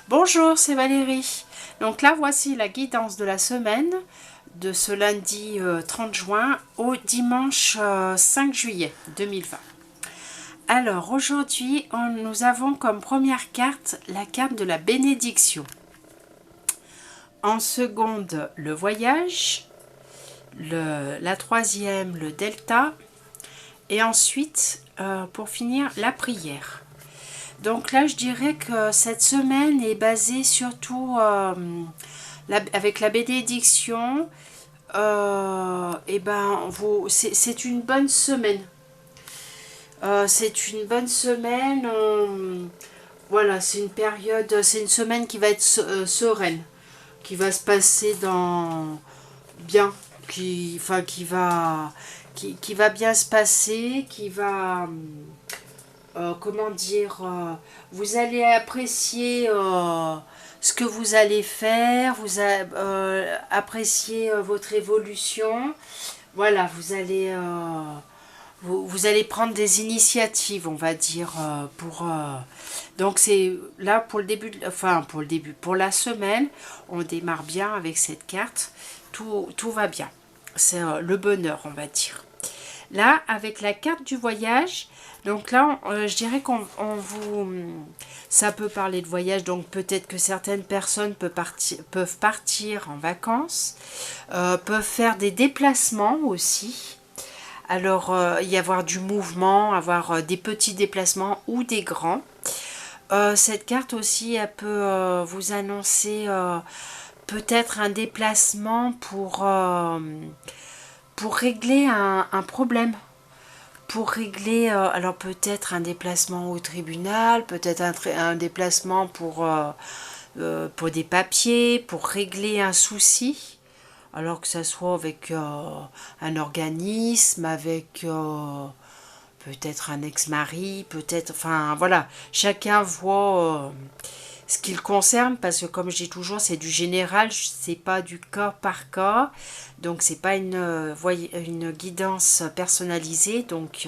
Bonjour, c'est Valérie. Donc là, voici la guidance de la semaine de ce lundi 30 juin au dimanche 5 juillet 2020. Alors aujourd'hui, nous avons comme première carte la carte de la bénédiction. En seconde, le voyage. La troisième, le delta. Et ensuite, pour finir, la prière. Donc là, je dirais que cette semaine est basée surtout avec la bénédiction. Et ben, c'est une bonne semaine. C'est une bonne semaine. Voilà, c'est une période, c'est une semaine qui va être sereine, qui va se passer dans bien, qui va bien se passer, qui va comment dire, vous allez apprécier ce que vous allez faire, apprécier votre évolution. Voilà, vous allez prendre des initiatives, on va dire, donc c'est là pour le début, pour la semaine, on démarre bien avec cette carte, tout va bien. C'est le bonheur, on va dire. Là, avec la carte du voyage, donc là, je dirais ça peut parler de voyage, donc peut-être que certaines personnes peuvent partir en vacances, peuvent faire des déplacements aussi. Alors, y avoir du mouvement, avoir des petits déplacements ou des grands. Cette carte aussi, elle peut vous annoncer peut-être un déplacement pour régler un problème. Pour régler, alors peut-être un déplacement au tribunal, peut-être un déplacement pour des papiers, pour régler un souci, alors que ça soit avec un organisme, avec peut-être un ex-mari, peut-être, enfin voilà, chacun voit ce qui le concerne, parce que comme je dis toujours, c'est du général, c'est pas du cas par cas, donc c'est pas une guidance personnalisée, donc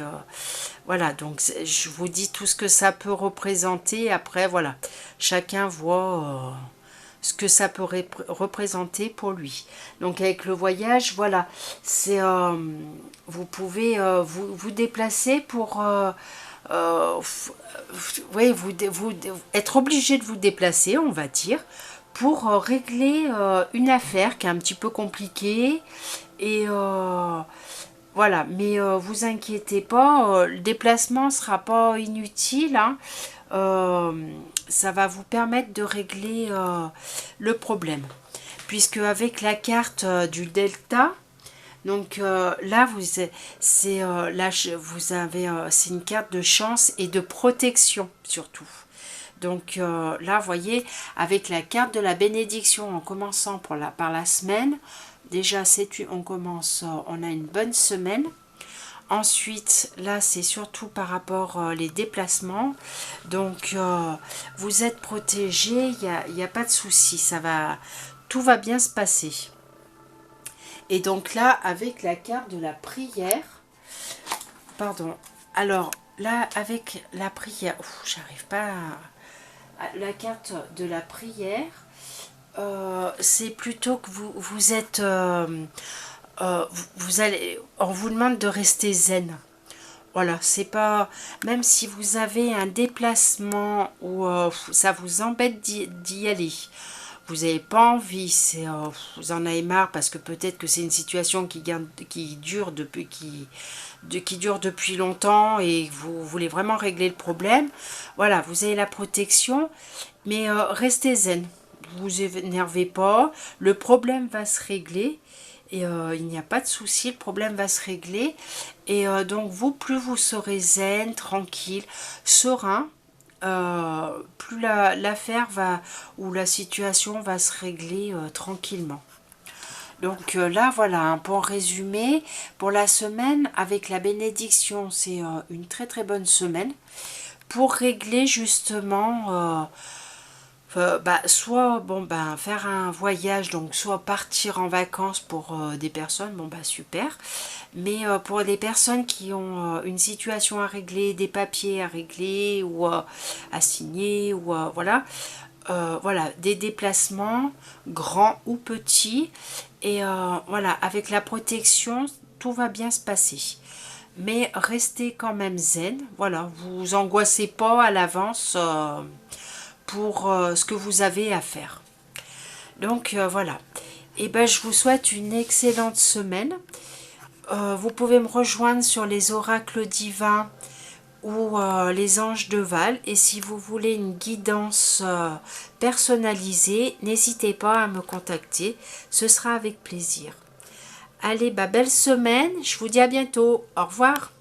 voilà, donc je vous dis tout ce que ça peut représenter, après voilà, chacun voit ce que ça peut représenter pour lui. Donc avec le voyage, voilà, c'est vous pouvez vous déplacer pour oui, être obligé de vous déplacer, on va dire, pour régler une affaire qui est un petit peu compliquée. Et voilà, mais vous inquiétez pas, le déplacement sera pas inutile, hein. Euh, Ça va vous permettre de régler le problème. Puisque avec la carte du delta, donc là, c'est une carte de chance et de protection surtout. Donc là, vous voyez, avec la carte de la bénédiction, en commençant par la semaine, déjà on a une bonne semaine. Ensuite, là, c'est surtout par rapport les déplacements. Donc, vous êtes protégé, il n'y a pas de souci, tout va bien se passer. Et donc là, avec la carte de la prière, pardon, alors là, avec la prière, j'arrive pas la carte de la prière, c'est plutôt que vous êtes, on vous demande de rester zen. Voilà, c'est pas, même si vous avez un déplacement ou ça vous embête d'y aller, vous n'avez pas envie, vous en avez marre parce que peut-être que c'est une situation qui dure depuis longtemps et vous voulez vraiment régler le problème. Voilà, vous avez la protection, mais restez zen. Vous énervez pas, le problème va se régler. Et il n'y a pas de souci, le problème va se régler. Et donc plus vous serez zen, tranquille, serein, plus l'affaire va, ou la situation va se régler tranquillement. Donc là, voilà, un bon résumé pour la semaine avec la bénédiction. C'est une très très bonne semaine pour régler justement soit faire un voyage, donc soit partir en vacances pour des personnes, bon bah super, mais pour des personnes qui ont une situation à régler, des papiers à régler ou à signer, ou voilà, voilà, des déplacements, grands ou petits. Et voilà, avec la protection, tout va bien se passer. Mais restez quand même zen. Voilà, vous angoissez pas à l'avance pour ce que vous avez à faire. Donc voilà. Et ben je vous souhaite une excellente semaine. Vous pouvez me rejoindre sur les oracles divins ou les anges de Val. Et si vous voulez une guidance personnalisée, n'hésitez pas à me contacter. Ce sera avec plaisir. Allez, bah, belle semaine. Je vous dis à bientôt. Au revoir.